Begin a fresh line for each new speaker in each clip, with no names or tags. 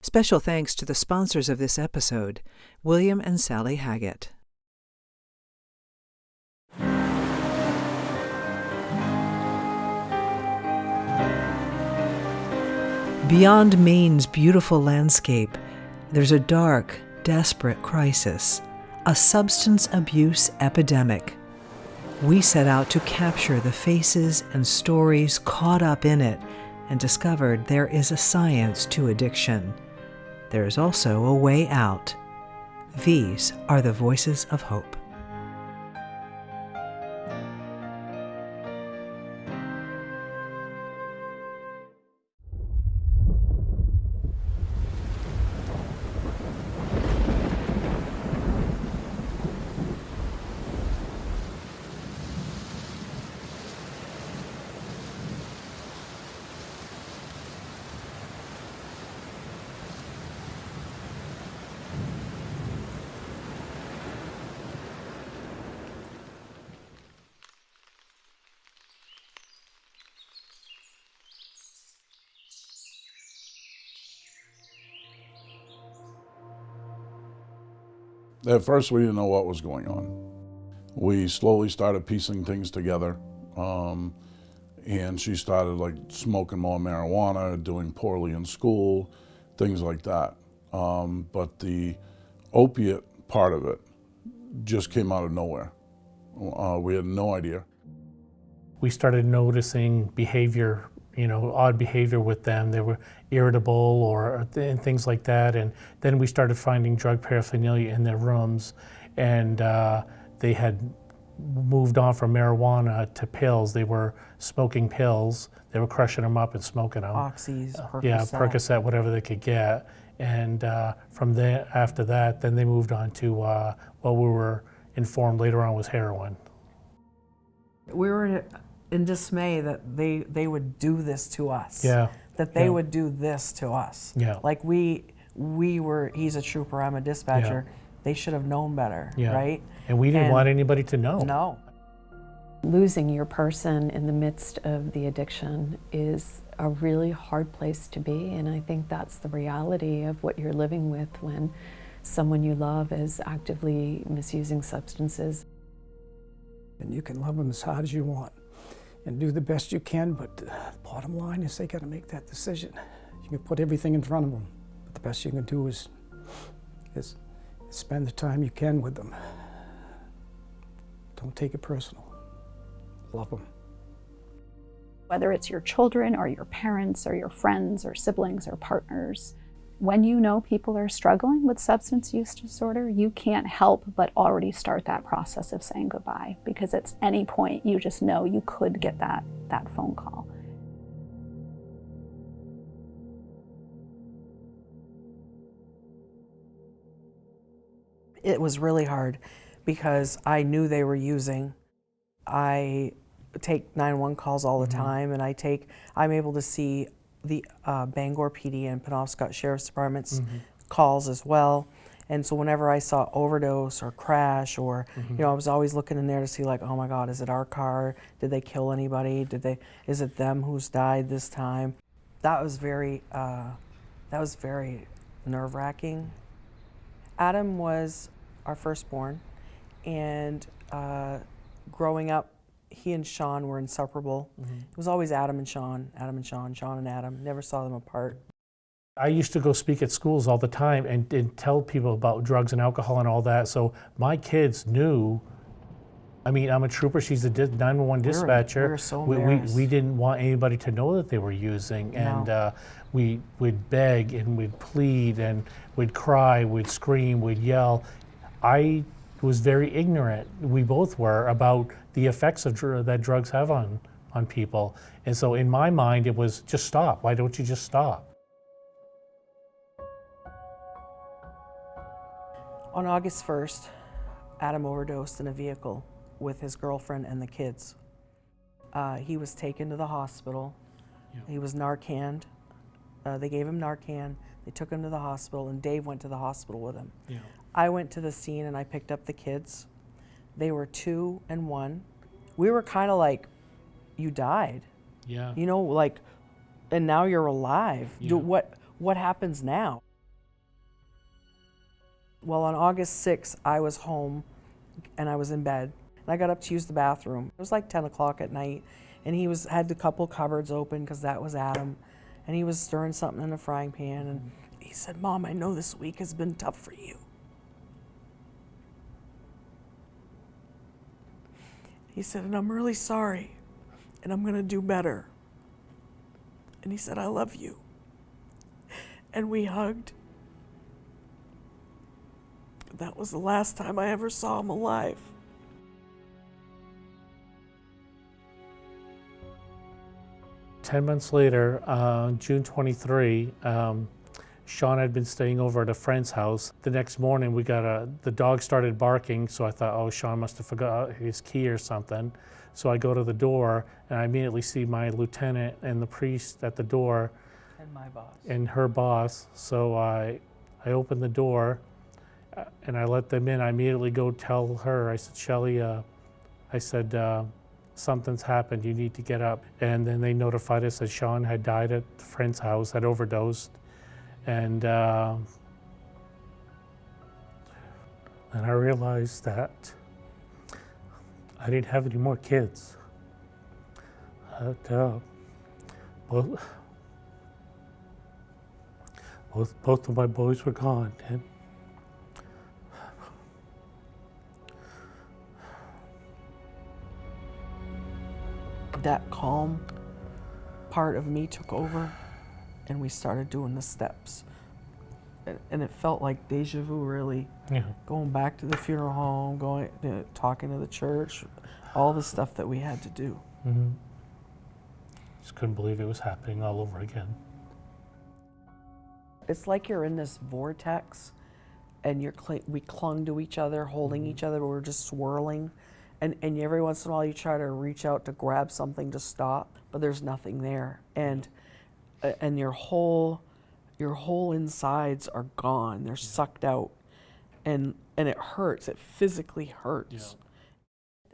Special thanks to the sponsors of this episode, William and Sally Haggett. Beyond Maine's beautiful landscape, there's a dark, desperate crisis, a substance abuse epidemic. We set out to capture the faces and stories caught up in it and discovered there is a science to addiction. There is also a way out. These are the voices of hope.
At first, we didn't know what was going on. We slowly started piecing things together, and she started like smoking more marijuana, doing poorly in school, things like that. But the opiate part of it just came out of nowhere. We had no idea.
We started noticing behavior, odd behavior with them. They were irritable or things like that. And then we started finding drug paraphernalia in their rooms, and they had moved on from marijuana to pills. They were smoking pills. They were crushing them up and smoking them.
Oxys, Percocet.
Yeah, Percocet, whatever they could get. And from there, after that, then they moved on to what we were informed later on was heroin.
We were in dismay that they would do this to us.
Yeah.
That they would do this to us.
Yeah.
Like we were, he's a trooper, I'm a dispatcher.
Yeah.
They should have known better,
Yeah.
right?
And we didn't want anybody to know.
No.
Losing your person in the midst of the addiction is a really hard place to be, and I think that's the reality of what you're living with when someone you love is actively misusing substances.
And you can love them as hard as you want and do the best you can, but the bottom line is they got to make that decision. You can put everything in front of them, but the best you can do is spend the time you can with them. Don't take it personal. Love them.
Whether it's your children or your parents or your friends or siblings or partners, when you know people are struggling with substance use disorder, you can't help but already start that process of saying goodbye, because at any point you just know you could get that phone call.
It was really hard because I knew they were using. I take 911 calls all the time, and I'm able to see the Bangor PD and Penobscot Sheriff's Department's calls as well. And so whenever I saw overdose or crash or, I was always looking in there to see like, oh my God, is it our car? Did they kill anybody? Is it them who's died this time? That was very nerve-wracking. Adam was our firstborn, and growing up, he and Sean were inseparable. It was always Adam and Sean, Sean and Adam. Never saw them apart.
I used to go speak at schools all the time and tell people about drugs and alcohol and all that. So my kids knew. I mean, I'm a trooper. She's a 911 dispatcher.
We were so embarrassed.
We didn't want anybody to know that they were using. And we would beg and we'd plead and we'd cry, we'd scream, we'd yell. I was very ignorant, we both were, about the effects of that drugs have on people. And so in my mind, it was just stop. Why don't you just stop?
On August 1st, Adam overdosed in a vehicle with his girlfriend and the kids. He was taken to the hospital.
Yeah.
He was Narcaned. They gave him Narcan. They took him to the hospital, and Dave went to the hospital with him.
Yeah.
I went to the scene and I picked up the kids. They were 2 and 1. We were kind of like, you died.
Yeah.
And now you're alive.
Yeah.
What happens now? Well, on August 6th, I was home and I was in bed. And I got up to use the bathroom. It was like 10 o'clock at night, and he had a couple cupboards open because that was Adam. And he was stirring something in a frying pan, and he said, "Mom, I know this week has been tough for you." He said, "And I'm really sorry, and I'm gonna do better." And he said, "I love you." And we hugged. That was the last time I ever saw him alive.
Ten months later, June 23, Sean had been staying over at a friend's house. The next morning, the dog started barking, so I thought, oh, Sean must have forgot his key or something. So I go to the door, and I immediately see my lieutenant and the priest at the door.
And my boss.
And her boss. So I open the door, and I let them in. I immediately go tell her, I said, "Shelley, something's happened, you need to get up." And then they notified us that Sean had died at a friend's house, had overdosed. And I realized that I didn't have any more kids. Both of my boys were gone. And
that calm part of me took over, and we started doing the steps. And it felt like deja vu, really.
yeah.
Going back to the funeral home, talking to the church, all the stuff that we had to do.
Mm-hmm. Just couldn't believe it was happening all over again.
It's like you're in this vortex, and we clung to each other, holding each other. We're just swirling, and every once in a while you try to reach out to grab something to stop, but there's nothing there, and your whole insides are gone. They're sucked out, and it hurts. It physically hurts.
Yeah.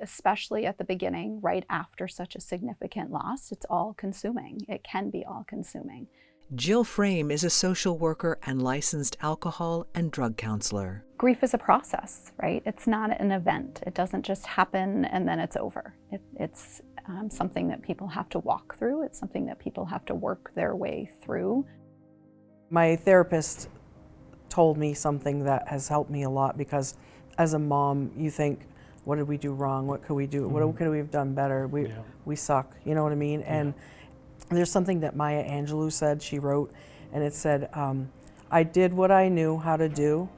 Especially at the beginning, right after such a significant loss, it's all consuming. It can be all consuming.
Jill Frame is a social worker and licensed alcohol and drug counselor.
Grief is a process, right? It's not an event. It doesn't just happen and then it's over. It's something that people have to walk through. It's something that people have to work their way through.
My therapist told me something that has helped me a lot, because as a mom, you think, what did we do wrong? What could we do?
Mm-hmm.
What could we have done better? We suck, you know what I mean? And there's something that Maya Angelou said, she wrote, and it said, "I did what I knew how to do.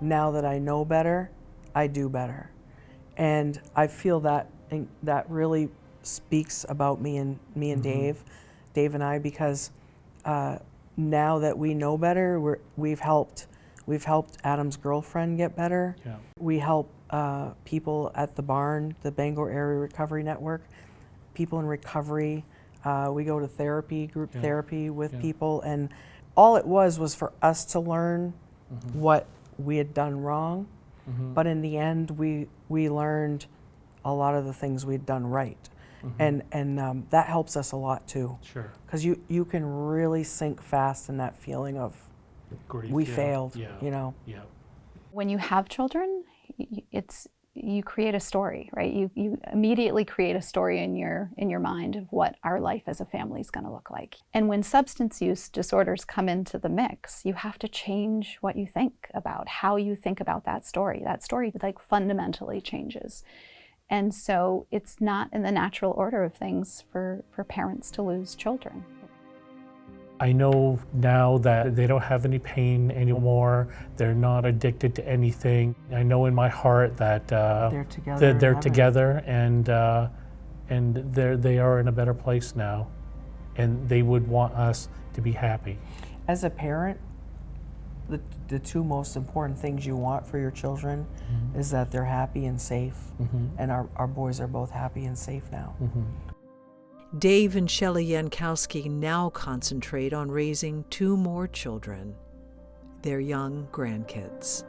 Now that I know better, I do better." And I feel that really speaks about me and
Mm-hmm.
Dave and I, because now that we know better, we've helped Adam's girlfriend get better.
Yeah.
We help people at the barn, the Bangor Area Recovery Network, people in recovery. We go to therapy, group therapy with people, and all it was for us to learn what we had done wrong.
Mm-hmm.
But in the end, we learned a lot of the things we'd done right. And that helps us a lot too.
Sure.
Because you can really sink fast in that feeling of
Grief,
we
yeah.
failed,
Yeah.
you know.
Yeah.
When you have children, you create a story, right? You immediately create a story in your mind of what our life as a family is going to look like. And when substance use disorders come into the mix, you have to change what you think about, how you think about that story. That story like fundamentally changes. And so it's not in the natural order of things for parents to lose children.
I know now that they don't have any pain anymore. They're not addicted to anything. I know in my heart that
They're together.
they're
in heaven.
together, and they are in a better place now, and they would want us to be happy.
As a parent, the two most important things you want for your children is that they're happy and safe. And our boys are both happy and safe now.
Dave and Shelley Yankowski now concentrate on raising 2 more children, their young grandkids.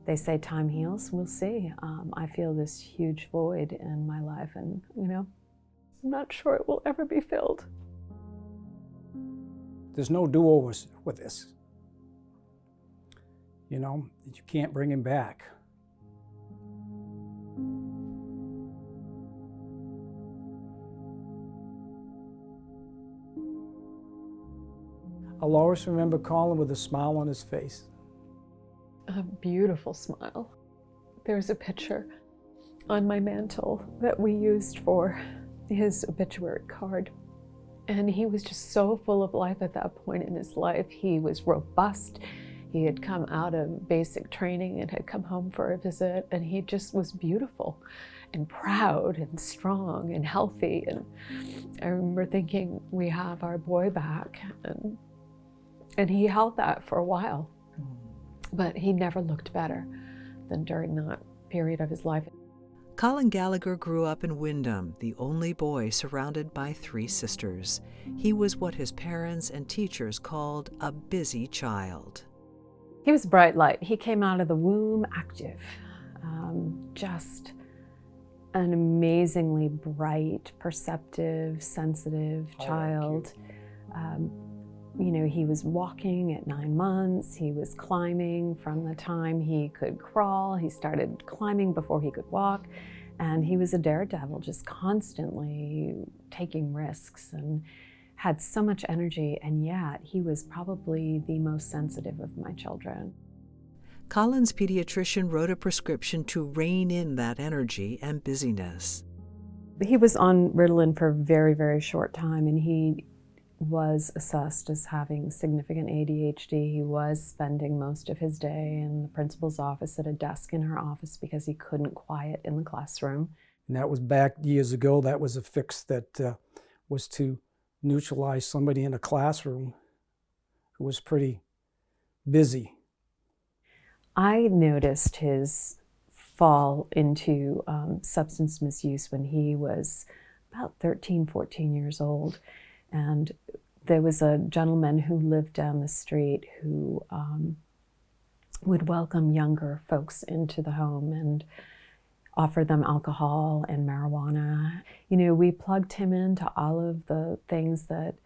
They say time heals. We'll see. I feel this huge void in my life, and I'm not sure it will ever be filled.
There's no do-overs with this. You can't bring him back. I'll always remember Colin with a smile on his face.
A beautiful smile. There's a picture on my mantle that we used for his obituary card. And he was just so full of life at that point in his life. He was robust. He had come out of basic training and had come home for a visit, and he just was beautiful and proud and strong and healthy. And I remember thinking, we have our boy back. And he held that for a while. But he never looked better than during that period of his life.
Colin Gallagher grew up in Windham, the only boy surrounded by 3 sisters. He was what his parents and teachers called a busy child.
He was a bright light. He came out of the womb active, just an amazingly bright, perceptive, sensitive child. He was walking at 9 months. He was climbing from the time he could crawl. He started climbing before he could walk. And he was a daredevil, just constantly taking risks and had so much energy. And yet he was probably the most sensitive of my children.
Colin's pediatrician wrote a prescription to rein in that energy and busyness.
He was on Ritalin for a very, very short time, and he was assessed as having significant ADHD. He was spending most of his day in the principal's office at a desk in her office because he couldn't quiet in the classroom.
And that was back years ago. That was a fix that was to neutralize somebody in a classroom who was pretty busy.
I noticed his fall into substance misuse when he was about 13, 14 years old. And there was a gentleman who lived down the street who would welcome younger folks into the home and offer them alcohol and marijuana. We plugged him into all of the things that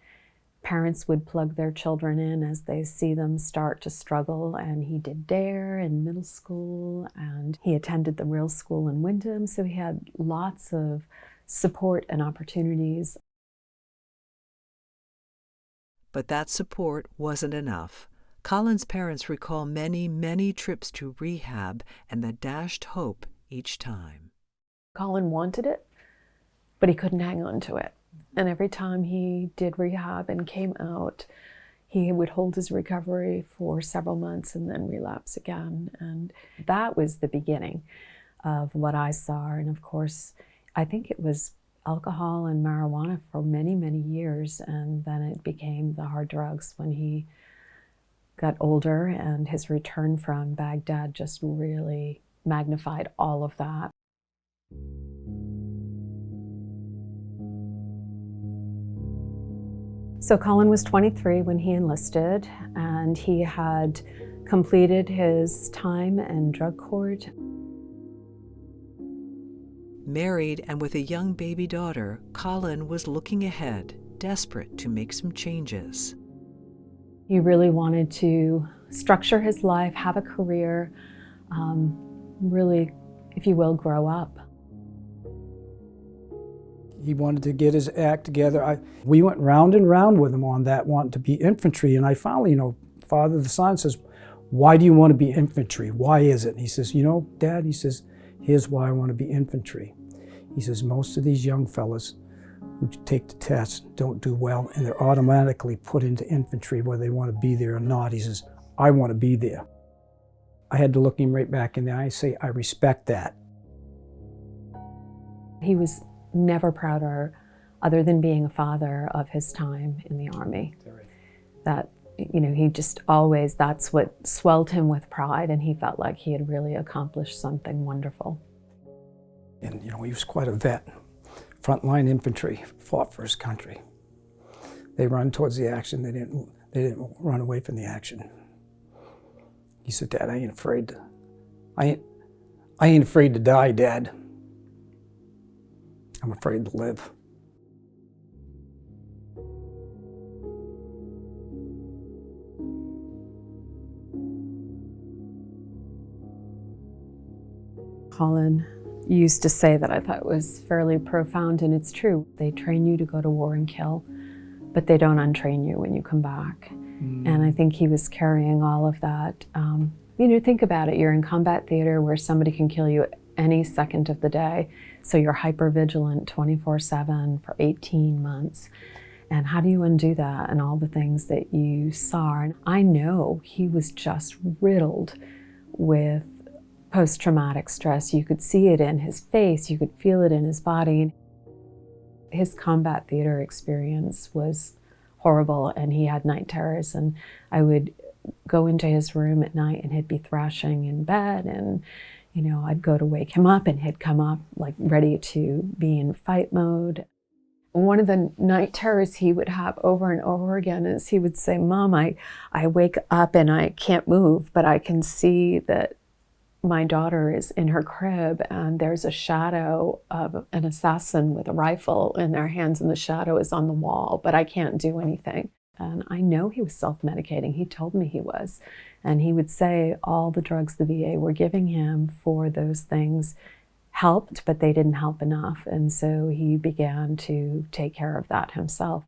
parents would plug their children in as they see them start to struggle. And he did DARE in middle school, and he attended the real school in Windham. So he had lots of support and opportunities.
But that support wasn't enough. Colin's parents recall many, many trips to rehab and the dashed hope each time.
Colin wanted it, but he couldn't hang on to it. And every time he did rehab and came out, he would hold his recovery for several months and then relapse again. And that was the beginning of what I saw. And of course, I think it was alcohol and marijuana for many, many years, and then it became the hard drugs when he got older, and his return from Baghdad just really magnified all of that. So Colin was 23 when he enlisted, and he had completed his time in drug court.
Married and with a young baby daughter, Colin was looking ahead, desperate to make some changes.
He really wanted to structure his life, have a career, really, if you will, grow up.
He wanted to get his act together. We went round and round with him on that, wanting to be infantry. And I finally, father of the son says, "Why do you want to be infantry? Why is it?" And he says, "Dad," he says, "here's why I want to be infantry." He says, most of these young fellas who take the test don't do well, and they're automatically put into infantry whether they want to be there or not. He says, "I want to be there." I had to look him right back in the eye and say, "I respect that."
He was never prouder, other than being a father, of his time in the Army. That, he just always, that's what swelled him with pride, and he felt like he had really accomplished something wonderful.
And, he was quite a vet. Frontline infantry, fought for his country. They run towards the action. They didn't run away from the action. He said, "Dad, I ain't afraid to I ain't afraid to die, Dad. I'm afraid to live.
Colin used to say that I thought was fairly profound, and it's true. They train you to go to war and kill, but they don't untrain you when you come back. And I think he was carrying all of that. Think about it. You're in combat theater where somebody can kill you any second of the day, so you're hyper-vigilant 24/7 for 18 months. And how do you undo that and all the things that you saw? And I know he was just riddled with post-traumatic stress. You could see it in his face, you could feel it in his body. His combat theater experience was horrible, and he had night terrors, and I would go into his room at night and he'd be thrashing in bed, and I'd go to wake him up and he'd come up like ready to be in fight mode. One of the night terrors he would have over and over again is he would say, "Mom, I wake up and I can't move, but I can see that my daughter is in her crib and there's a shadow of an assassin with a rifle in their hands and the shadow is on the wall, but I can't do anything." And I know he was self-medicating. He told me he was. And he would say all the drugs the VA were giving him for those things helped, but they didn't help enough. And so he began to take care of that himself.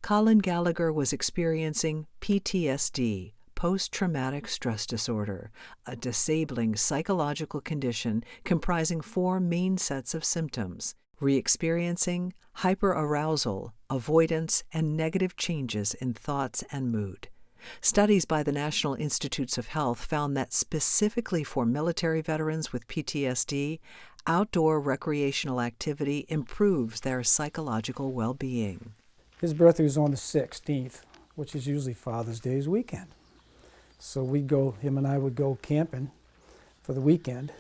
Colin Gallagher was experiencing PTSD, post-traumatic stress disorder, a disabling psychological condition comprising 4 main sets of symptoms: re-experiencing, hyperarousal, avoidance, and negative changes in thoughts and mood. Studies by the National Institutes of Health found that specifically for military veterans with PTSD, outdoor recreational activity improves their psychological well-being.
His birthday was on the 16th, which is usually Father's Day's weekend. So him and I would go camping for the weekend.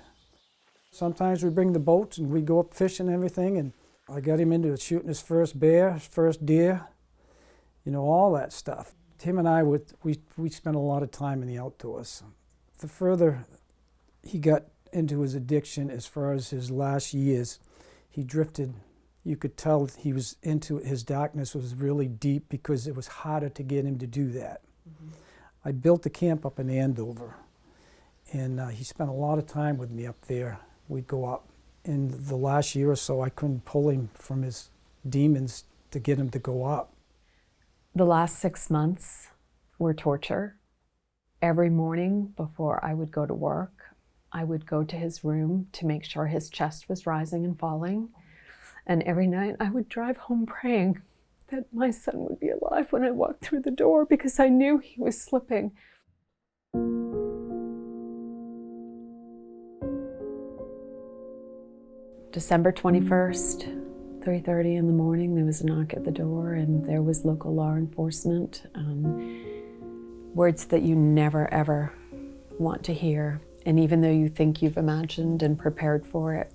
Sometimes we bring the boats and we go up fishing and everything, and I got him into shooting his first bear, his first deer, all that stuff. Him and I we spent a lot of time in the outdoors. The further he got into his addiction, as far as his last years, he drifted. You could tell he was into his darkness was really deep because it was harder to get him to do that. Mm-hmm. I built a camp up in Andover, and he spent a lot of time with me up there. We'd go up. In the last year or so, I couldn't pull him from his demons to get him to go up.
The last 6 months were torture. Every morning before I would go to work, I would go to his room to make sure his chest was rising and falling. And every night I would drive home praying that my son would be alive when I walked through the door, because I knew he was slipping. December 21st, 3:30 in the morning, there was a knock at the door, and there was local law enforcement. Words that you never, ever want to hear. And even though you think you've imagined and prepared for it,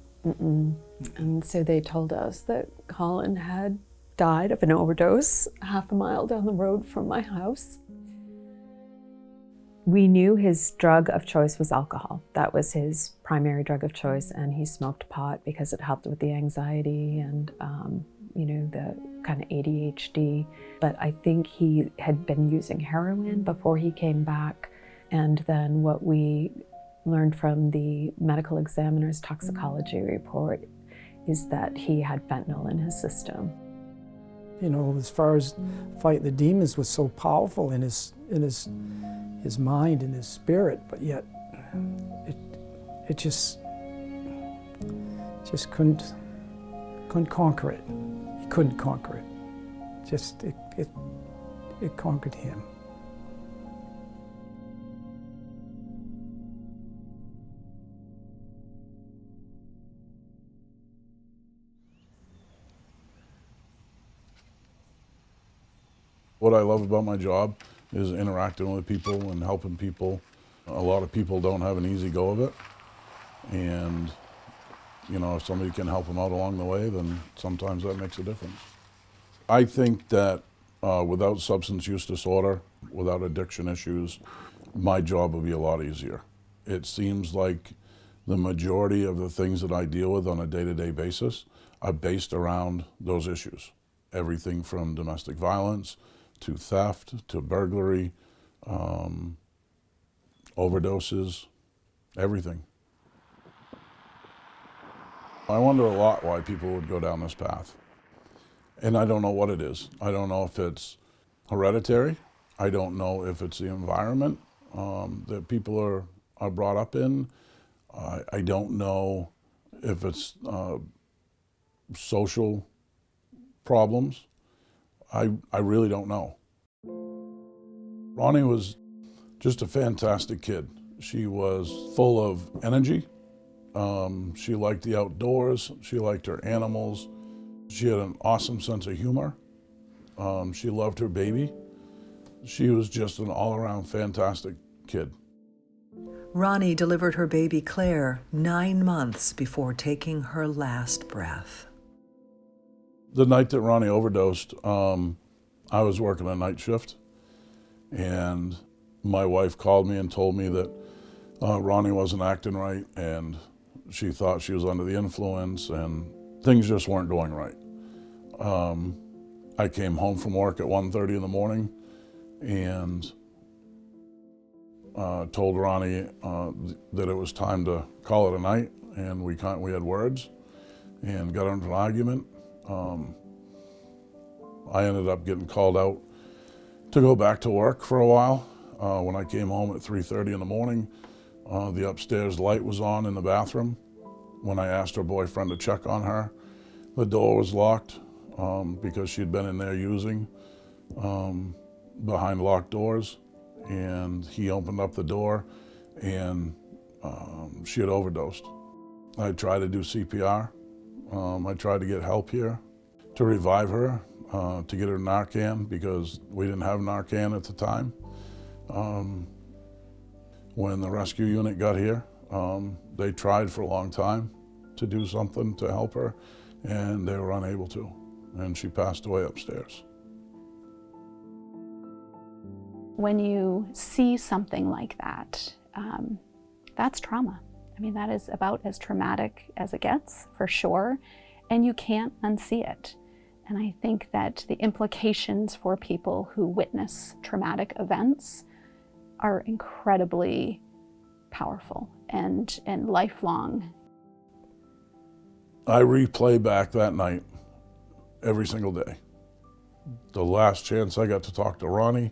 And so they told us that Colin had died of an overdose half a mile down the road from my house. We knew his drug of choice was alcohol. That was his primary drug of choice, and he smoked pot because it helped with the anxiety and, the kind of ADHD. But I think he had been using heroin before he came back. And then what we learned from the medical examiner's toxicology report is that he had fentanyl in his system.
As far as fight the demons was so powerful in his mind and his spirit, but yet it just couldn't conquer it. He couldn't conquer it. It conquered him.
What I love about my job is interacting with people and helping people. A lot of people don't have an easy go of it. And, if somebody can help them out along the way, then sometimes that makes a difference. I think that without substance use disorder, without addiction issues, my job would be a lot easier. It seems like the majority of the things that I deal with on a day-to-day basis are based around those issues. Everything from domestic violence to theft to burglary, overdoses, everything. I wonder a lot why people would go down this path. And I don't know what it is. I don't know if it's hereditary. I don't know if it's the environment that people are brought up in. I don't know if it's social problems. I really don't know. Ronnie was just a fantastic kid. She was full of energy. She liked the outdoors. She liked her animals. She had an awesome sense of humor. She loved her baby. She was just an all-around fantastic kid.
Ronnie delivered her baby Claire 9 months before taking her last breath.
The night that Ronnie overdosed, I was working a night shift, and my wife called me and told me that Ronnie wasn't acting right, and she thought she was under the influence, and things just weren't going right. I came home from work at 1:30 in the morning and told Ronnie that it was time to call it a night, and we had words and got into an argument. I ended up getting called out to go back to work for a while. When I came home at 3:30 in the morning, the upstairs light was on in the bathroom. When I asked her boyfriend to check on her, the door was locked because she'd been in there using behind locked doors, and he opened up the door, and she had overdosed. I tried to do CPR. I tried to get help here to revive her, to get her Narcan, because we didn't have Narcan at the time. When the rescue unit got here, they tried for a long time to do something to help her, and they were unable to, and she passed away upstairs.
When you see something like that, that's trauma. I mean, that is about as traumatic as it gets, for sure, and you can't unsee it. And I think that the implications for people who witness traumatic events are incredibly powerful and lifelong.
I replay back that night every single day. The last chance I got to talk to Ronnie,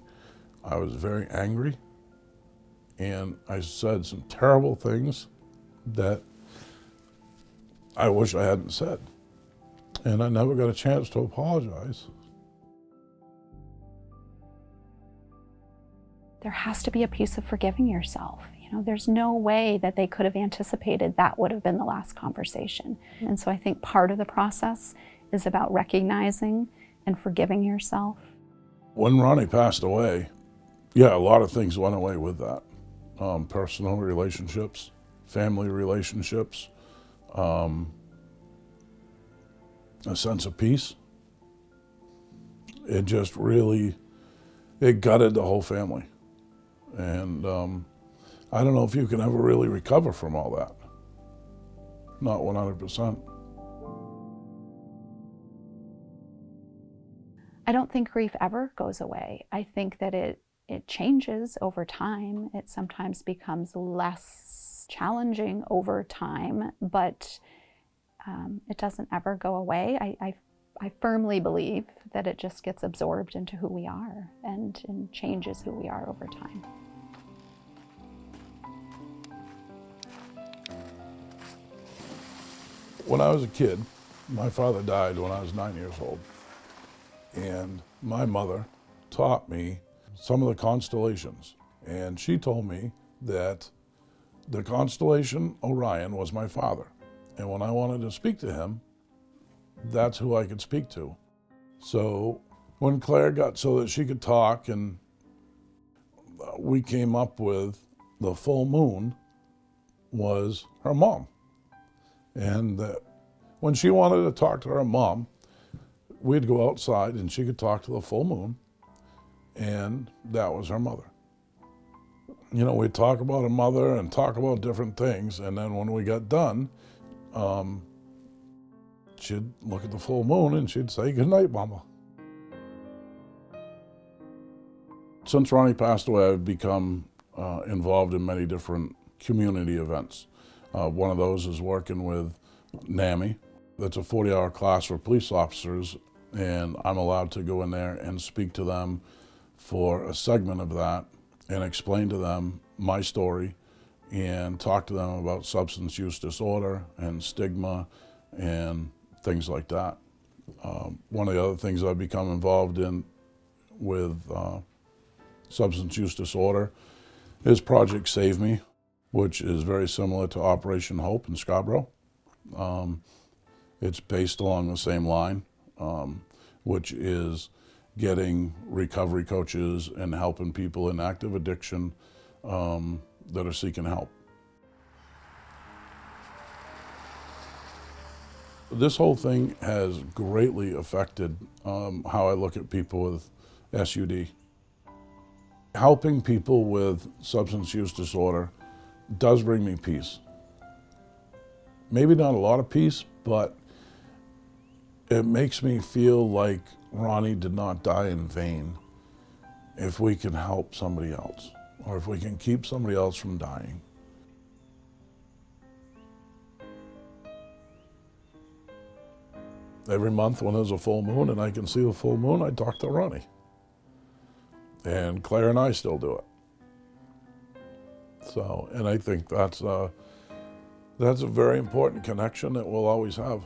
I was very angry, and I said some terrible things that I wish I hadn't said. And I never got a chance to apologize.
There has to be a piece of forgiving yourself. You know, there's no way that they could have anticipated that would have been the last conversation. And so I think part of the process is about recognizing and forgiving yourself.
When Ronnie passed away, yeah, a lot of things went away with that. Personal relationships, family relationships, a sense of peace. It just really, it gutted the whole family. And I don't know if you can ever really recover from all that. Not 100%.
I don't think grief ever goes away. I think that it changes over time. It sometimes becomes less challenging over time, but it doesn't ever go away. I firmly believe that it just gets absorbed into who we are and changes who we are over time.
When I was a kid, my father died when I was 9 years old. And my mother taught me some of the constellations. And she told me that the constellation Orion was my father. And when I wanted to speak to him, that's who I could speak to. So when Claire got so that she could talk, and we came up with the full moon was her mom. And when she wanted to talk to her mom, we'd go outside and she could talk to the full moon, and that was her mother. you know, we'd talk about her mother and talk about different things, and then when we got done, she'd look at the full moon and she'd say, "Good night, Mama." Since Ronnie passed away, I've become involved in many different community events. One of those is working with NAMI. That's a 40-hour class for police officers, and I'm allowed to go in there and speak to them for a segment of that and explain to them my story and talk to them about substance use disorder and stigma and things like that. One of the other things I've become involved in with substance use disorder is Project Save Me, which is very similar to Operation Hope in Scarborough. It's based along the same line, which is getting recovery coaches and helping people in active addiction that are seeking help. This whole thing has greatly affected how I look at people with SUD. Helping people with substance use disorder does bring me peace. Maybe not a lot of peace, but it makes me feel like Ronnie did not die in vain if we can help somebody else, or if we can keep somebody else from dying. Every month when there's a full moon and I can see the full moon, I talk to Ronnie. And Claire and I still do it. So, and I think that's a very important connection that we'll always have.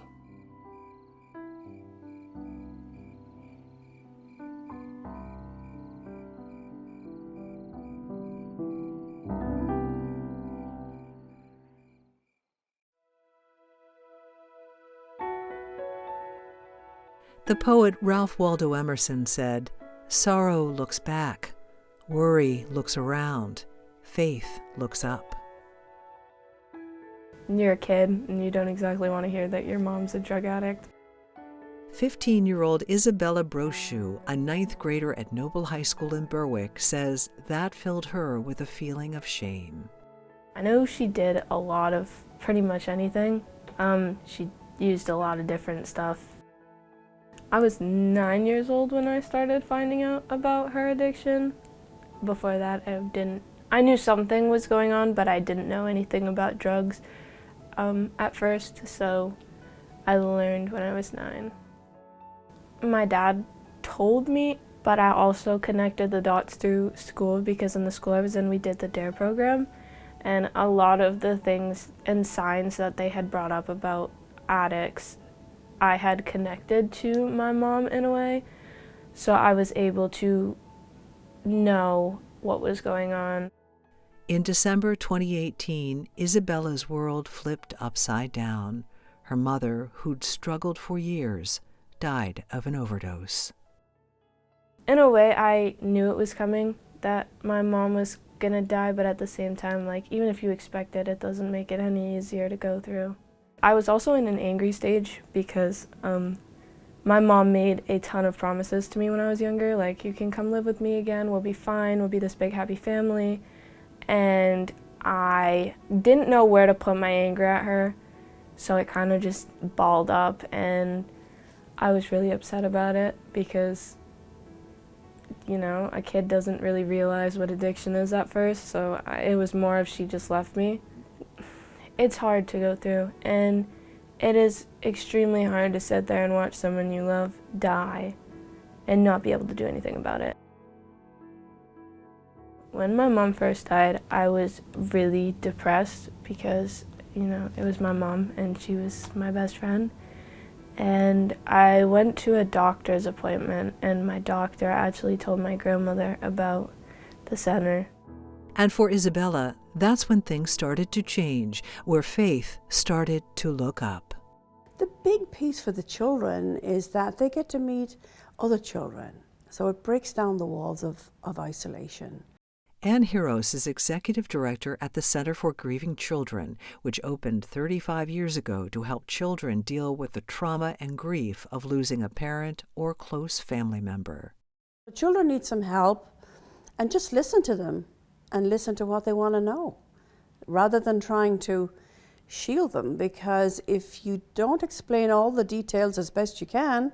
The poet Ralph Waldo Emerson said, "Sorrow looks back, worry looks around, faith looks up."
You're a kid and you don't exactly want to hear that your mom's a drug addict.
15-year-old Isabella Brochu, a 9th grader at Noble High School in Berwick, says that filled her with a feeling of shame.
I know she did a lot of pretty much anything. She used a lot of different stuff. I was 9 years old when I started finding out about her addiction. Before that, I knew something was going on, but I didn't know anything about drugs at first, so I learned when I was 9. My dad told me, but I also connected the dots through school, because in the school I was in, we did the DARE program, and a lot of the things and signs that they had brought up about addicts I had connected to my mom in a way, so I was able to know what was going on.
In December 2018, Isabella's world flipped upside down. Her mother, who'd struggled for years, died of an overdose.
In a way, I knew it was coming, that my mom was gonna die, but at the same time, like, even if you expect it, it doesn't make it any easier to go through. I was also in an angry stage because my mom made a ton of promises to me when I was younger, like, you can come live with me again, we'll be fine, we'll be this big happy family. And I didn't know where to put my anger at her, so it kind of just balled up, and I was really upset about it because, you know, a kid doesn't really realize what addiction is at first, so it was more of she just left me. It's hard to go through, and it is extremely hard to sit there and watch someone you love die and not be able to do anything about it. When my mom first died, I was really depressed because, you know, it was my mom and she was my best friend. And I went to a doctor's appointment, and my doctor actually told my grandmother about the center.
And for Isabella, that's when things started to change, where faith started to look up.
The big piece for the children is that they get to meet other children. So it breaks down the walls of isolation.
Ann Hiros is executive director at the Center for Grieving Children, which opened 35 years ago to help children deal with the trauma and grief of losing a parent or close family member.
The children need some help, and just listen to them. and listen to what they want to know, rather than trying to shield them, because if you don't explain all the details as best you can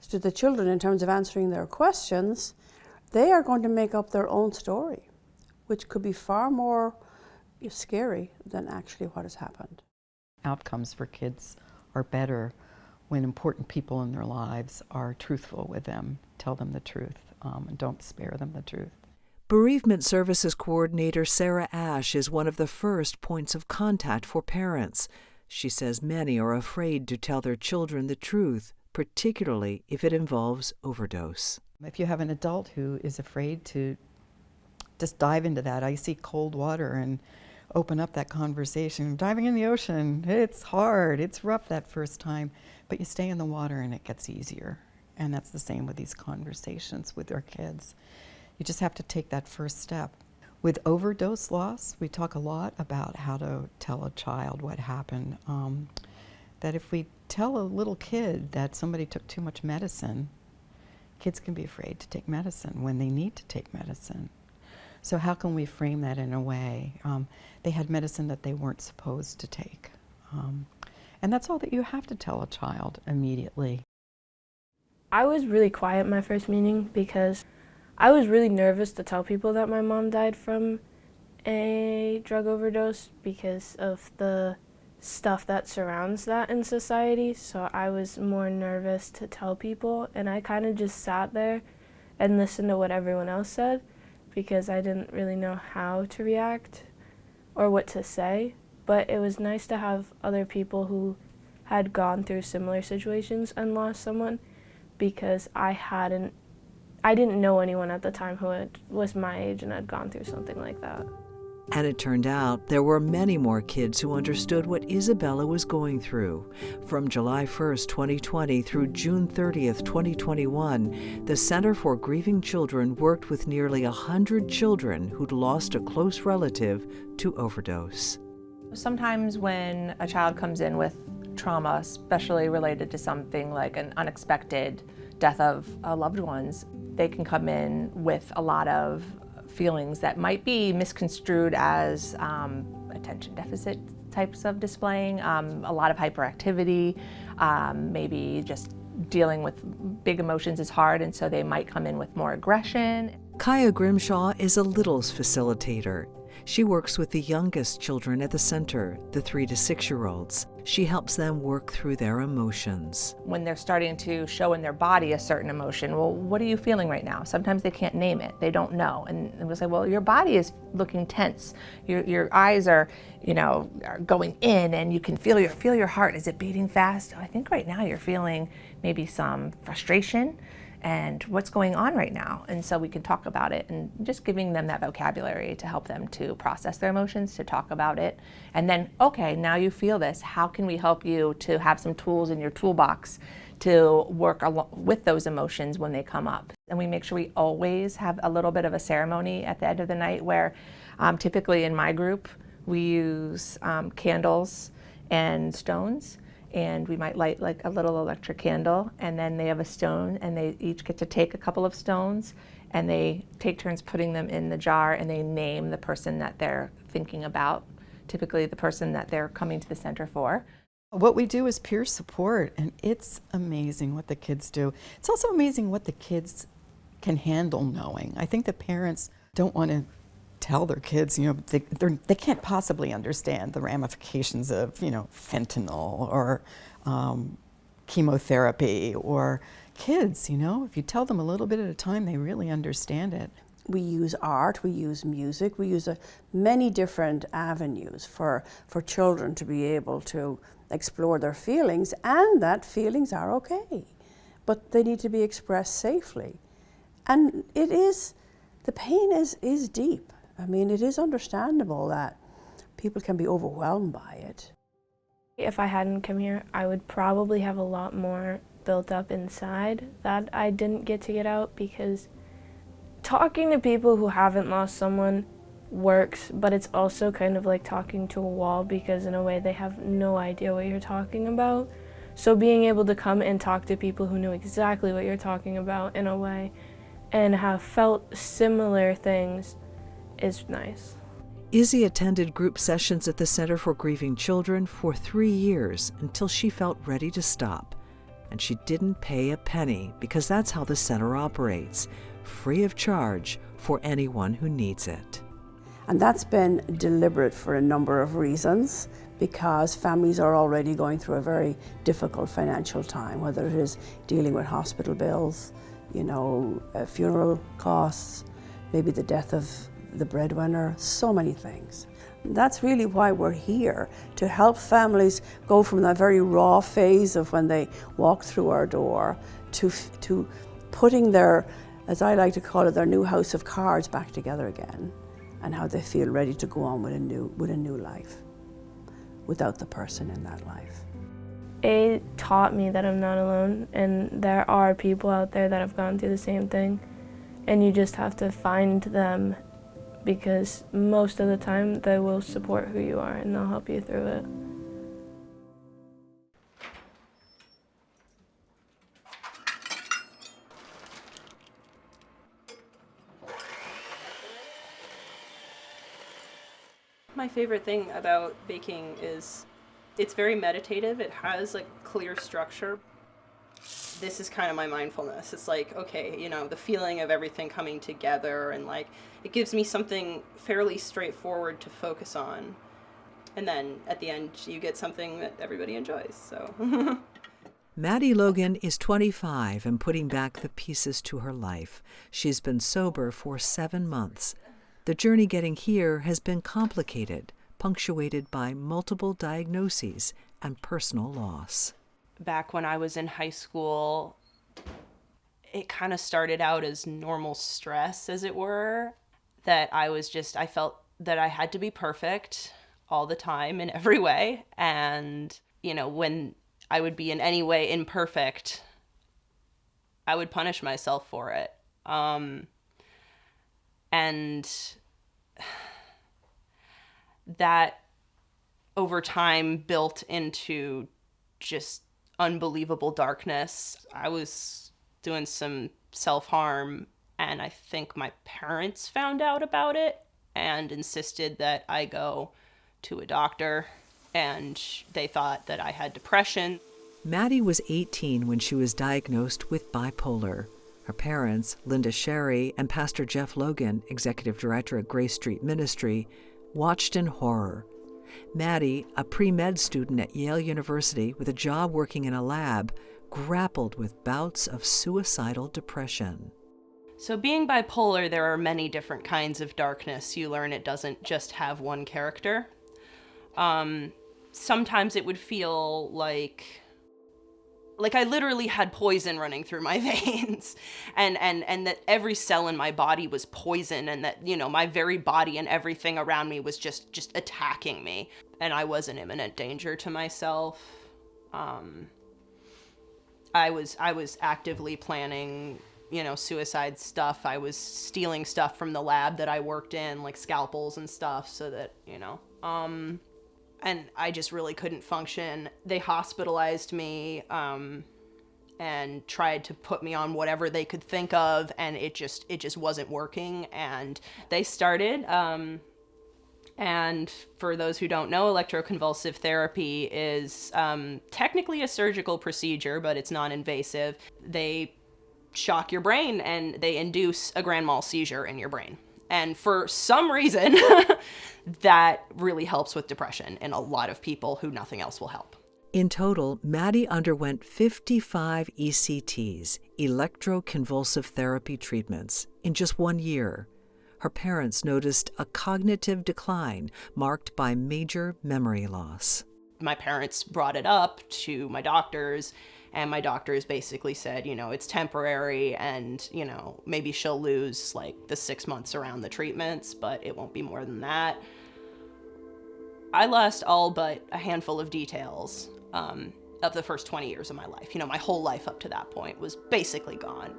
to the children in terms of answering their questions, they are going to make up their own story, which could be far more scary than actually what has happened.
Outcomes for kids are better when important people in their lives are truthful with them, tell them the truth, and don't spare them the truth.
Bereavement Services Coordinator Sarah Ash is one of the first points of contact for parents. She says many are afraid to tell their children the truth, particularly if it involves overdose.
If you have an adult who is afraid to just dive into that icy cold water and open up that conversation, diving in the ocean, it's hard, it's rough that first time, but you stay in the water and it gets easier. And that's the same with these conversations with our kids. You just have to take that first step. With overdose loss, we talk a lot about how to tell a child what happened. That if we tell a little kid that somebody took too much medicine, kids can be afraid to take medicine when they need to take medicine. So how can we frame that in a way? They had medicine that they weren't supposed to take. And that's all that you have to tell a child immediately.
I was really quiet my first meeting because I was really nervous to tell people that my mom died from a drug overdose because of the stuff that surrounds that in society. So I was more nervous to tell people, and I kind of just sat there and listened to what everyone else said because I didn't really know how to react or what to say. But it was nice to have other people who had gone through similar situations and lost someone, because I didn't know anyone at the time who was my age and had gone through something like that.
And it turned out there were many more kids who understood what Isabella was going through. From July 1st, 2020 through June 30th, 2021, the Center for Grieving Children worked with nearly 100 children who'd lost a close relative to overdose.
Sometimes when a child comes in with trauma, especially related to something like an unexpected death of loved ones, they can come in with a lot of feelings that might be misconstrued as attention deficit types of displaying, a lot of hyperactivity, maybe just dealing with big emotions is hard, and so they might come in with more aggression.
Kaya Grimshaw is a littles facilitator. She works with the youngest children at the center, the 3 to 6-year-olds. She helps them work through their emotions.
When they're starting to show in their body a certain emotion, well, what are you feeling right now? Sometimes they can't name it, they don't know. And we'll say, well, your body is looking tense. Your eyes are, are going in, and you can feel your heart. Is it beating fast? I think right now you're feeling maybe some frustration. And what's going on right now? And so we can talk about it, and just giving them that vocabulary to help them to process their emotions, to talk about it. And then, okay, now you feel this. How can we help you to have some tools in your toolbox to work with those emotions when they come up? And we make sure we always have a little bit of a ceremony at the end of the night where typically in my group, we use candles and stones. And we might light like a little electric candle, and then they have a stone, and they each get to take a couple of stones, and they take turns putting them in the jar, and they name the person that they're thinking about, typically the person that they're coming to the center for.
What we do is peer support, and it's amazing what the kids do. It's also amazing what the kids can handle knowing. I think the parents don't want to tell their kids, they can't possibly understand the ramifications of, fentanyl or chemotherapy, or kids, if you tell them a little bit at a time, they really understand it.
We use art, we use music, we use many different avenues for children to be able to explore their feelings, and that feelings are okay, but they need to be expressed safely. And the pain is deep. I mean, it is understandable that people can be overwhelmed by it.
If I hadn't come here, I would probably have a lot more built up inside that I didn't get to get out, because talking to people who haven't lost someone works, but it's also kind of like talking to a wall, because in a way they have no idea what you're talking about. So being able to come and talk to people who know exactly what you're talking about in a way and have felt similar things is nice.
Izzy attended group sessions at the Center for Grieving Children for 3 years until she felt ready to stop. And she didn't pay a penny because that's how the center operates, free of charge for anyone who needs it.
And that's been deliberate for a number of reasons, because families are already going through a very difficult financial time, whether it is dealing with hospital bills, funeral costs, maybe the death of the breadwinner, so many things. That's really why we're here, to help families go from that very raw phase of when they walk through our door to putting their, as I like to call it, their new house of cards back together again, and how they feel ready to go on with a new life without the person in that life.
It taught me that I'm not alone, and there are people out there that have gone through the same thing, and you just have to find them, because most of the time they will support who you are and they'll help you through it.
My favorite thing about baking is it's very meditative. It has like clear structure. This is kind of my mindfulness. It's like, okay, the feeling of everything coming together, and like it gives me something fairly straightforward to focus on. And then at the end you get something that everybody enjoys. So
Maddie Logan is 25 and putting back the pieces to her life. She's been sober for 7 months. The journey getting here has been complicated, punctuated by multiple diagnoses and personal loss.
Back when I was in high school, it kind of started out as normal stress, as it were, that I felt that I had to be perfect all the time in every way. And, when I would be in any way imperfect, I would punish myself for it. And that over time built into just unbelievable darkness. I was doing some self-harm, and I think my parents found out about it and insisted that I go to a doctor, and they thought that I had depression.
Maddie was 18 when she was diagnosed with bipolar. Her parents, Linda Sherry and Pastor Jeff Logan, executive director at Grace Street Ministry, watched in horror. Maddie, a pre-med student at Yale University with a job working in a lab, grappled with bouts of suicidal depression.
So being bipolar, there are many different kinds of darkness. You learn it doesn't just have one character. Sometimes it would feel like I literally had poison running through my veins, and that every cell in my body was poison, and that, my very body and everything around me was just attacking me, and I was in imminent danger to myself. I was actively planning, suicide stuff. I was stealing stuff from the lab that I worked in, like scalpels and stuff, so that, and I just really couldn't function. They hospitalized me and tried to put me on whatever they could think of, and it just wasn't working. And they started, and for those who don't know, electroconvulsive therapy is technically a surgical procedure, but it's non-invasive. They shock your brain and they induce a grand mal seizure in your brain. And for some reason, that really helps with depression in a lot of people who nothing else will help.
In total, Maddie underwent 55 ECTs, electroconvulsive therapy treatments, in just 1 year. Her parents noticed a cognitive decline marked by major memory loss.
My parents brought it up to my doctors, and my doctors basically said, it's temporary, and, maybe she'll lose like the 6 months around the treatments, but it won't be more than that. I lost all but a handful of details of the first 20 years of my life. My whole life up to that point was basically gone.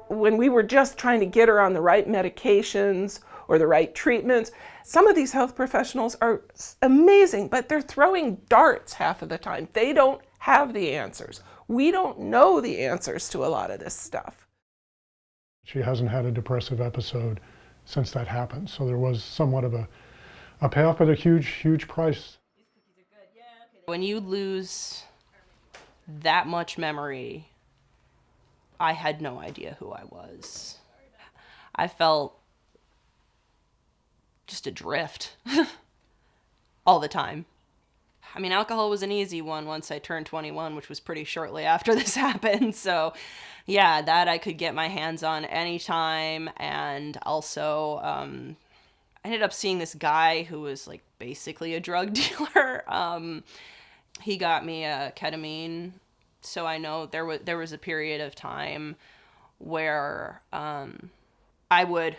When we were just trying to get her on the right medications or the right treatments, some of these health professionals are amazing, but they're throwing darts half of the time. They don't have the answers. We don't know the answers to a lot of this stuff.
She hasn't had a depressive episode since that happened. So there was somewhat of a payoff, but a huge, huge price.
When you lose that much memory, I had no idea who I was. I felt just adrift all the time. I mean, alcohol was an easy one once I turned 21, which was pretty shortly after this happened. So yeah, that I could get my hands on anytime. And also, I ended up seeing this guy who was like basically a drug dealer. He got me ketamine. So I know there was a period of time where I would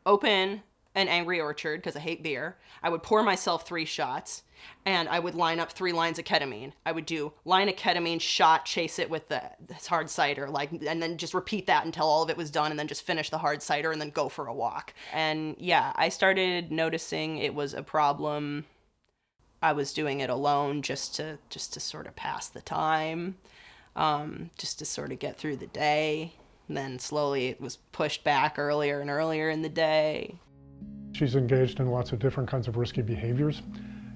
open an Angry Orchard because I hate beer. I would pour myself 3 shots and I would line up 3 lines of ketamine. I would do line of ketamine, shot, chase it with this hard cider, and then just repeat that until all of it was done, and then just finish the hard cider and then go for a walk. And yeah, I started noticing it was a problem. I was doing it alone just to sort of pass the time, just to sort of get through the day. And then slowly it was pushed back earlier and earlier in the day.
She's engaged in lots of different kinds of risky behaviors.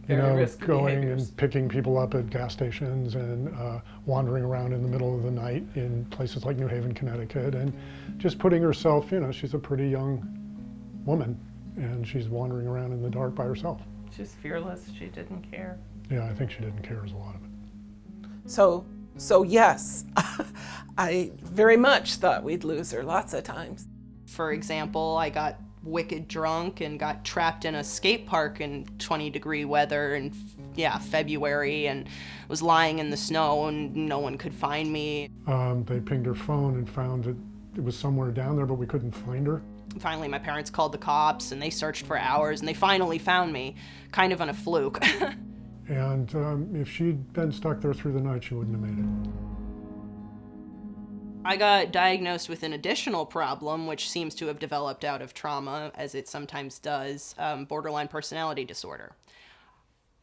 Risky
going
behaviors.
and picking people up at gas stations and wandering around in the middle of the night in places like New Haven, Connecticut, and just putting herself, she's a pretty young woman and she's wandering around in the dark by herself.
She's fearless. She didn't care.
Yeah, I think she didn't care is a lot of it.
So yes, I very much thought we'd lose her lots of times.
For example, I got wicked drunk and got trapped in a skate park in 20-degree weather in February, and was lying in the snow and no one could find me.
They pinged her phone and found that it was somewhere down there, but we couldn't find her.
Finally, my parents called the cops and they searched for hours and they finally found me, kind of on a fluke.
And if she'd been stuck there through the night, she wouldn't have made it.
I got diagnosed with an additional problem, which seems to have developed out of trauma, as it sometimes does, borderline personality disorder.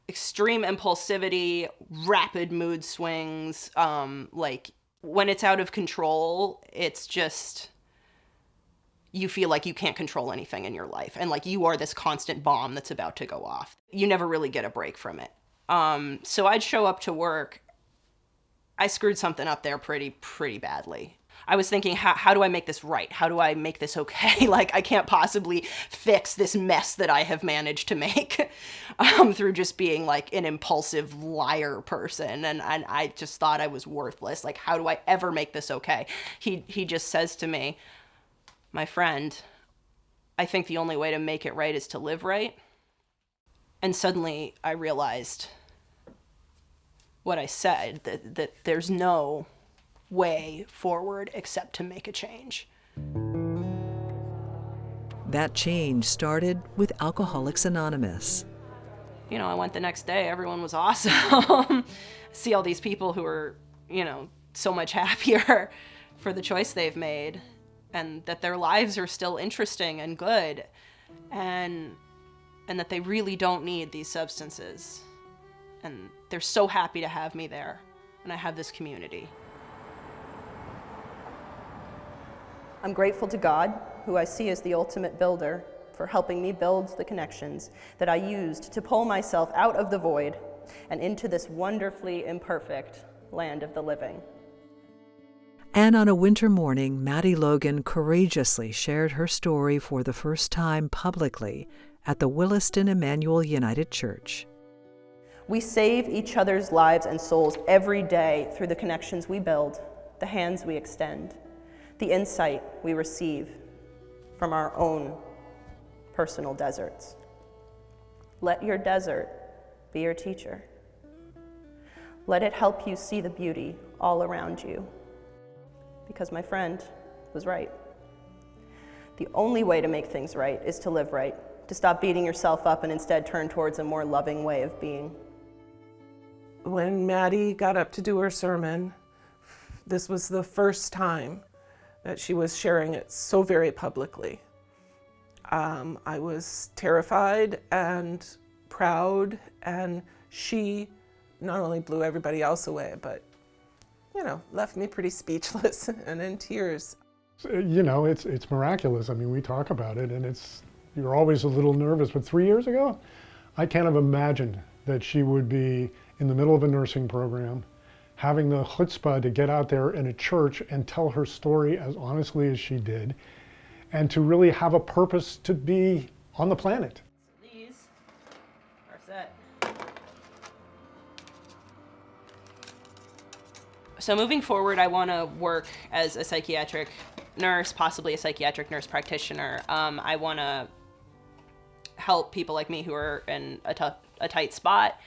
Extreme impulsivity, rapid mood swings, like when it's out of control, it's just, you feel like you can't control anything in your life. And like you are this constant bomb that's about to go off. You never really get a break from it. So I'd show up to work. I screwed something up there pretty badly. I was thinking, how do I make this right? How do I make this okay? Like, I can't possibly fix this mess that I have managed to make through just being like an impulsive liar person. And I just thought I was worthless. Like, how do I ever make this okay? He just says to me, my friend, I think the only way to make it right is to live right. And suddenly I realized what I said, that there's no way forward except to make a change.
That change started with Alcoholics Anonymous.
I went the next day, everyone was awesome. See all these people who are, so much happier for the choice they've made, and that their lives are still interesting and good, and that they really don't need these substances. And they're so happy to have me there, and I have this community. I'm grateful to God, who I see as the ultimate builder, for helping me build the connections that I used to pull myself out of the void and into this wonderfully imperfect land of the living.
And on a winter morning, Maddie Logan courageously shared her story for the first time publicly at the Williston Emmanuel United Church.
We save each other's lives and souls every day through the connections we build, the hands we extend, the insight we receive from our own personal deserts. Let your desert be your teacher. Let it help you see the beauty all around you. Because my friend was right. The only way to make things right is to live right, to stop beating yourself up and instead turn towards a more loving way of being.
When Maddie got up to do her sermon, this was the first time that she was sharing it so very publicly. I was terrified and proud, and she not only blew everybody else away, but left me pretty speechless and in tears.
You know, it's miraculous. I mean, we talk about it, and you're always a little nervous. But 3 years ago, I can't have imagined that she would be in the middle of a nursing program, having the chutzpah to get out there in a church and tell her story as honestly as she did, and to really have a purpose to be on the planet.
These are set. So moving forward, I want to work as a psychiatric nurse, possibly a psychiatric nurse practitioner. I want to help people like me who are in a tight spot.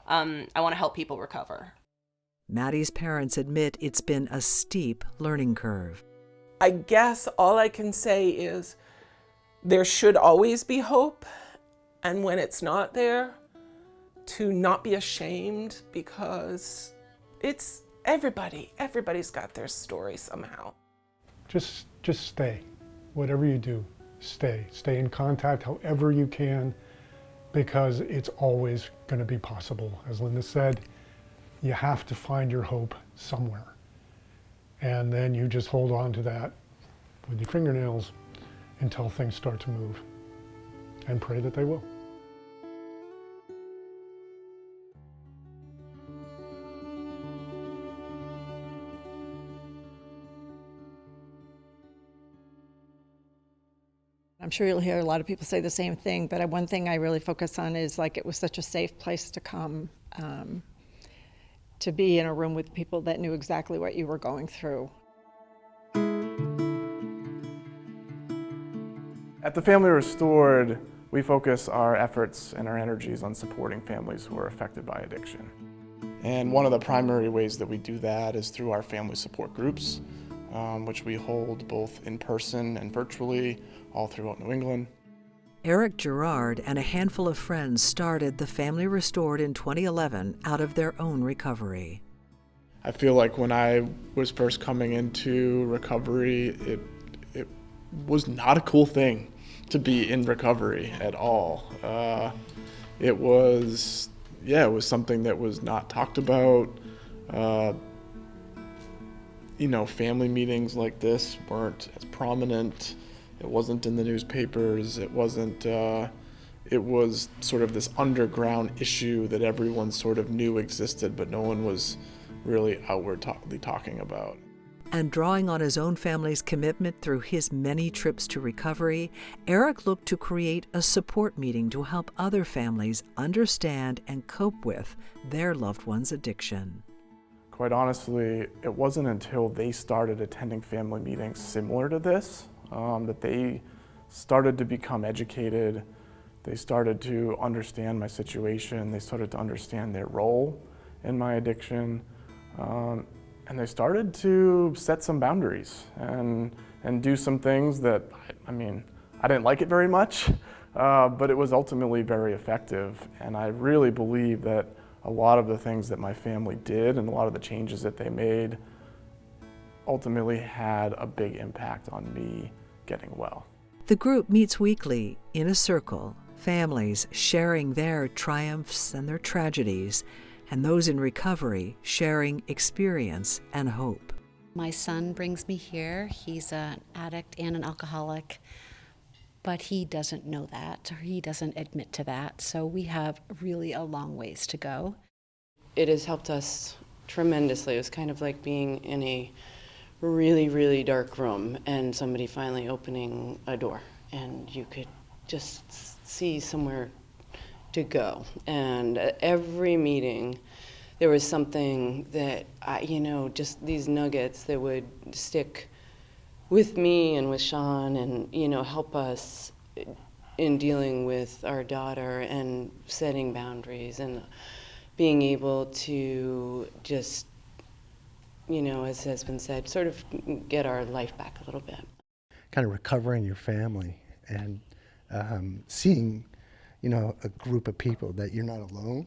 I want to help people recover.
Maddie's parents admit it's been a steep learning curve.
I guess all I can say is there should always be hope, and when it's not there, to not be ashamed, because it's everybody's got their story somehow.
Just stay. Whatever you do, stay. Stay in contact however you can, because it's always going to be possible. As Linda said, you have to find your hope somewhere. And then you just hold on to that with your fingernails until things start to move, and pray that they will.
I'm sure you'll hear a lot of people say the same thing, but one thing I really focus on is like it was such a safe place to come, to be in a room with people that knew exactly what you were going through.
At the Family Restored, we focus our efforts and our energies on supporting families who are affected by addiction. And one of the primary ways that we do that is through our family support groups, which we hold both in person and virtually all throughout New England.
Eric Gerard and a handful of friends started the Family Restored in 2011 out of their own recovery.
I feel like when I was first coming into recovery, it was not a cool thing to be in recovery at all. It was something that was not talked about. Family meetings like this weren't as prominent. It wasn't in the newspapers. It wasn't, it was sort of this underground issue that everyone sort of knew existed, but no one was really outwardly talking about.
And drawing on his own family's commitment through his many trips to recovery, Eric looked to create a support meeting to help other families understand and cope with their loved one's addiction.
Quite honestly, it wasn't until they started attending family meetings similar to this that they started to become educated. They started to understand my situation. They started to understand their role in my addiction. And they started to set some boundaries and do some things that, I didn't like it very much, but it was ultimately very effective. And I really believe that a lot of the things that my family did and a lot of the changes that they made ultimately had a big impact on me getting well.
The group meets weekly in a circle, families sharing their triumphs and their tragedies, and those in recovery sharing experience and hope.
My son brings me here. He's an addict and an alcoholic, but he doesn't know that, or he doesn't admit to that, so we have really a long ways to go.
It has helped us tremendously. It was kind of like being in a really, really dark room and somebody finally opening a door, and you could just see somewhere to go. And at every meeting, there was something that, just these nuggets that would stick with me and with Sean and, help us in dealing with our daughter and setting boundaries and being able to just, as has been said, sort of get our life back a little bit.
Kind of recovering your family and seeing, a group of people that you're not alone.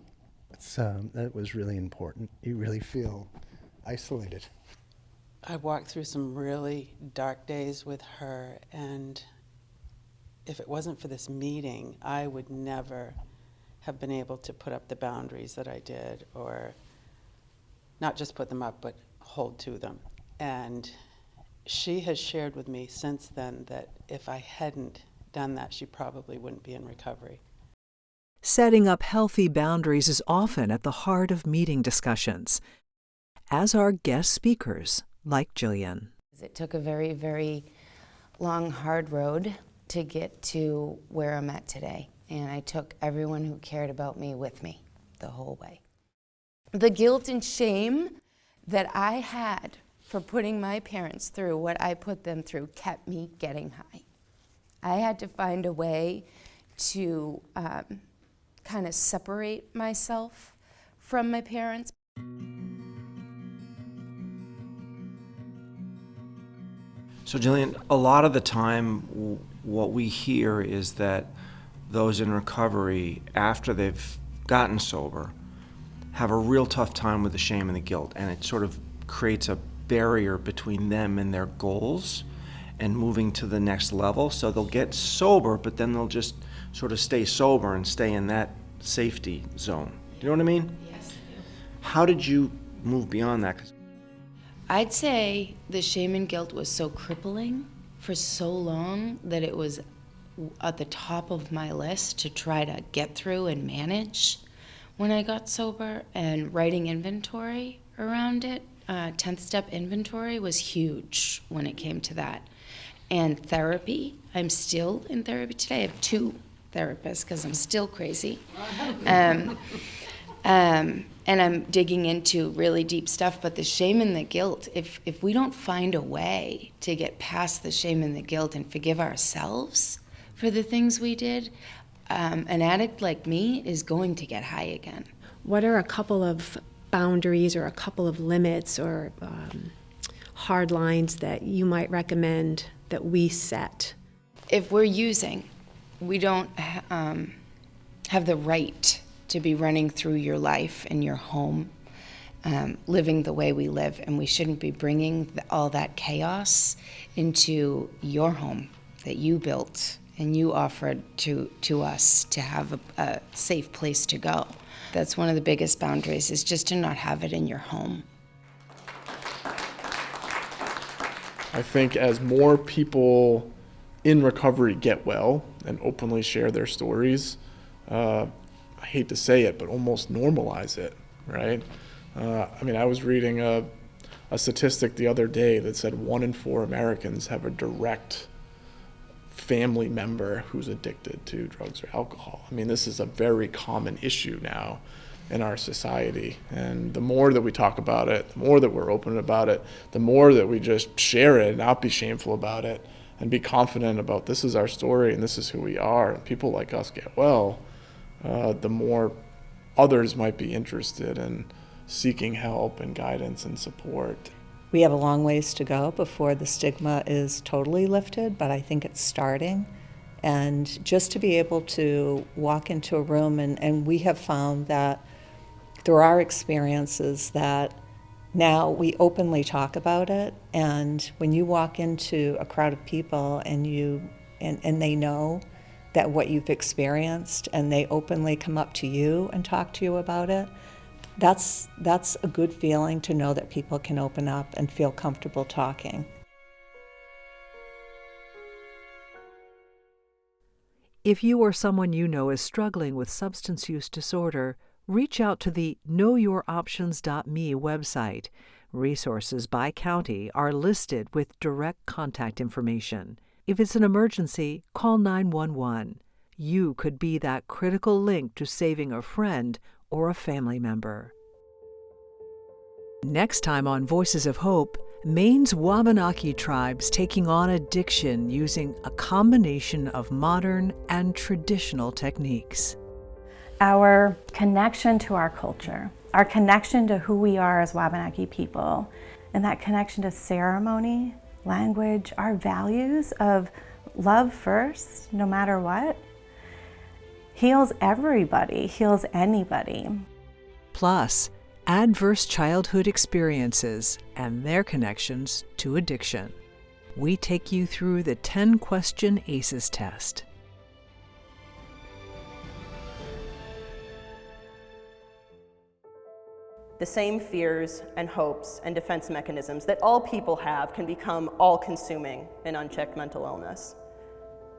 That was really important. You really feel isolated.
I walked through some really dark days with her, and if it wasn't for this meeting, I would never have been able to put up the boundaries that I did, or not just put them up, but hold to them. And she has shared with me since then that if I hadn't done that, she probably wouldn't be in recovery.
Setting up healthy boundaries is often at the heart of meeting discussions, as are guest speakers like Jillian.
It took a very, very long, hard road to get to where I'm at today, and I took everyone who cared about me with me the whole way. The guilt and shame that I had for putting my parents through what I put them through kept me getting high. I had to find a way to kind of separate myself from my parents.
So Jillian, a lot of the time what we hear is that those in recovery, after they've gotten sober, have a real tough time with the shame and the guilt, and it sort of creates a barrier between them and their goals and moving to the next level. So they'll get sober, but then they'll just sort of stay sober and stay in that safety zone. Do you know what I mean?
Yes, I do.
How did you move beyond that?
I'd say the shame and guilt was so crippling for so long that it was at the top of my list to try to get through and manage when I got sober, and writing inventory around it, 10th step inventory, was huge when it came to that. And therapy, I'm still in therapy today. I have 2 therapists because I'm still crazy. And I'm digging into really deep stuff, but the shame and the guilt, if we don't find a way to get past the shame and the guilt and forgive ourselves for the things we did, an addict like me is going to get high again.
What are a couple of boundaries or a couple of limits or hard lines that you might recommend that we set?
If we're using, we don't have the right to be running through your life and your home, living the way we live, and we shouldn't be bringing all that chaos into your home that you built and you offered to us to have a safe place to go. That's one of the biggest boundaries, is just to not have it in your home.
I think as more people in recovery get well and openly share their stories, I hate to say it, but almost normalize it, right? I mean, I was reading a statistic the other day that said 1 in 4 Americans have a direct family member who's addicted to drugs or alcohol. I mean, this is a very common issue now in our society. And the more that we talk about it, the more that we're open about it, the more that we just share it and not be shameful about it and be confident about this is our story and this is who we are, and people like us get well, the more others might be interested in seeking help and guidance and support.
We have a long ways to go before the stigma is totally lifted, but I think it's starting. And just to be able to walk into a room, and we have found that through our experiences that now we openly talk about it, and when you walk into a crowd of people and they know that what you've experienced and they openly come up to you and talk to you about it, that's a good feeling to know that people can open up and feel comfortable talking.
If you or someone you know is struggling with substance use disorder, reach out to the KnowYourOptions.me website. Resources by county are listed with direct contact information. If it's an emergency, call 911. You could be that critical link to saving a friend or a family member. Next time on Voices of Hope, Maine's Wabanaki tribes taking on addiction using a combination of modern and traditional techniques.
Our connection to our culture, our connection to who we are as Wabanaki people, and that connection to ceremony, language, our values of love first, no matter what, heals everybody, heals anybody.
Plus, adverse childhood experiences and their connections to addiction. We take you through the 10-question ACEs test.
The same fears and hopes and defense mechanisms that all people have can become all-consuming in unchecked mental illness.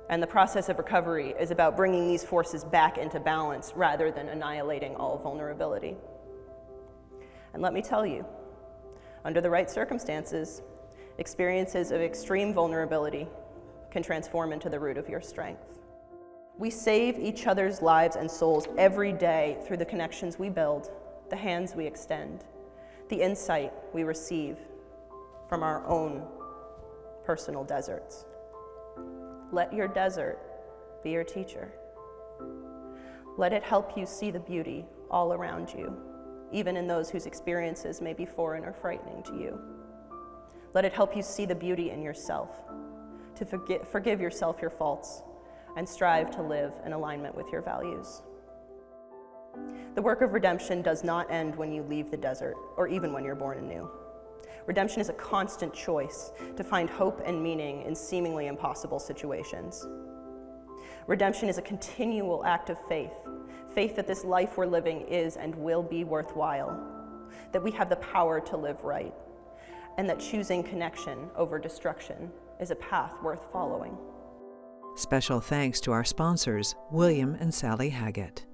And the process of recovery is about bringing these forces back into balance rather than annihilating all vulnerability. And let me tell you, under the right circumstances, experiences of extreme vulnerability can transform into the root of your strength. We save each other's lives and souls every day through the connections we build, the hands we extend, the insight we receive from our own personal deserts. Let your desert be your teacher. Let it help you see the beauty all around you, even in those whose experiences may be foreign or frightening to you. Let it help you see the beauty in yourself, to forgive yourself your faults, and strive to live in alignment with your values. The work of redemption does not end when you leave the desert, or even when you're born anew. Redemption is a constant choice to find hope and meaning in seemingly impossible situations. Redemption is a continual act of faith, faith that this life we're living is and will be worthwhile, that we have the power to live right, and that choosing connection over destruction is a path worth following.
Special thanks to our sponsors, William and Sally Haggett.